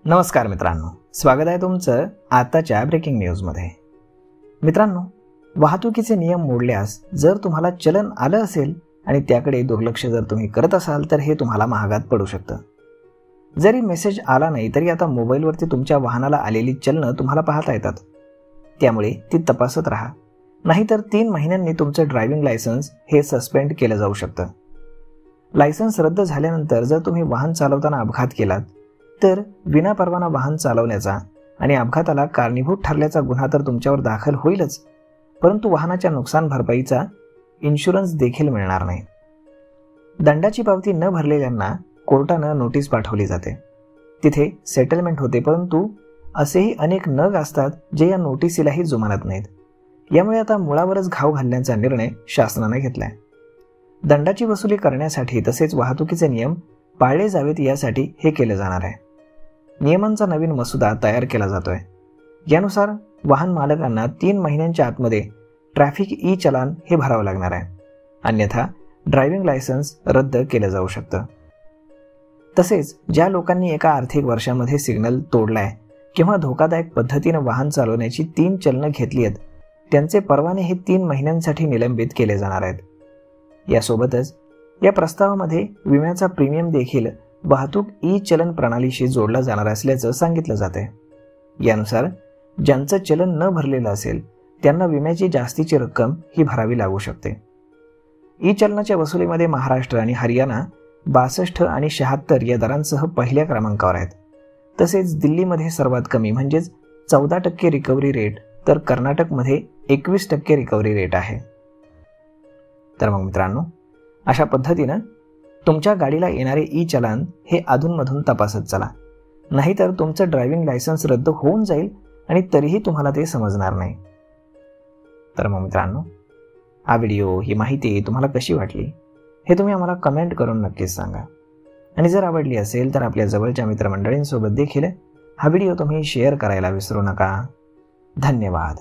नमस्कार मित्रांनो, स्वागत आहे तुमचं आताच्या ब्रेकिंग न्यूजमध्ये। मित्रांनो, वाहतुकीचे नियम मोडल्यास जर तुम्हाला चलन आलं असेल आणि त्याकडे दुर्लक्ष जर तुम्ही करत असाल तर हे तुम्हाला महागात पडू शकतं। जरी मेसेज आला नाही तरी आता मोबाईलवरती तुमच्या वाहनाला आलेली चलनं तुम्हाला पाहता येतात, त्यामुळे ती तपासत राहा, नाहीतर 3 महिन्यांनी तुमचं ड्रायव्हिंग लायसन्स हे सस्पेंड केलं जाऊ शकतं। लायसन्स रद्द झाल्यानंतर जर तुम्ही वाहन चालवताना अपघात केलात तर विनापरवाना वाहन चालवण्याचा आणि अपघाताला कारणीभूत ठरल्याचा गुन्हा तर तुमच्यावर दाखल होईलच, परंतु वाहनाच्या नुकसान भरपाईचा इन्शुरन्स देखील मिळणार नाही। दंडाची पावती न भरलेल्यांना कोर्टानं नोटीस पाठवली जाते, तिथे सेटलमेंट होते, परंतु असेही अनेक नग असतात जे या नोटिसीलाही जुमानत नाहीत। यामुळे आता मुळावरच घाव घालण्याचा निर्णय शासनाने घेतलाय। दंडाची वसुली करण्यासाठी तसेच वाहतुकीचे नियम पाळले जावेत यासाठी हे केले जाणार आहे। नियमांचा नवीन मसुदा तयार केला जातोय। यानुसार वाहन मालकांना 3 महिन्यांच्या आतमध्ये ट्रॅफिक ई चलान हे भरावं लागणार आहे, अन्यथा ड्रायव्हिंग लायसन्स रद्द केलं जाऊ शकतं। तसेच ज्या लोकांनी एका आर्थिक वर्षामध्ये सिग्नल तोडलाय किंवा धोकादायक पद्धतीने वाहन चालवण्याची 3 चलनं घेतली आहेत त्यांचे परवाने हे 3 महिन्यांसाठी निलंबित केले जाणार आहेत। यासोबतच या प्रस्तावामध्ये विम्याचा प्रीमियम देखील वाहतूक ई चलन प्रणालीशी जोडला जाणार असल्याचं सांगितलं जाते। यानुसार ज्यांचं चलन न भरलेलं असेल त्यांना विम्याची जास्तीची रक्कम ही भरावी लागू शकते। ई चलनाच्या वसुलीमध्ये महाराष्ट्र आणि हरियाणा 62 आणि 76 या दरांसह पहिल्या क्रमांकावर आहेत। तसेच दिल्लीमध्ये सर्वात कमी म्हणजेच 14% रिकव्हरी रेट तर कर्नाटकमध्ये 21% रिकव्हरी रेट आहे। तर मग मित्रांनो, अशा पद्धतीनं तुमच्या गाडीला येणारे ई चलान हे अधूनमधून तपासत चला, नाहीतर तुमचं ड्रायव्हिंग लायसन्स रद्द होऊन जाईल आणि तरीही तुम्हाला ते समजणार नाही। तर मग मित्रांनो, हा व्हिडिओ, ही माहिती तुम्हाला कशी वाटली हे तुम्ही आम्हाला कमेंट करून नक्कीच सांगा, आणि जर आवडली असेल तर आपल्या जवळच्या मित्रमंडळींसोबत देखील हा व्हिडिओ तुम्ही शेअर करायला विसरू नका। धन्यवाद।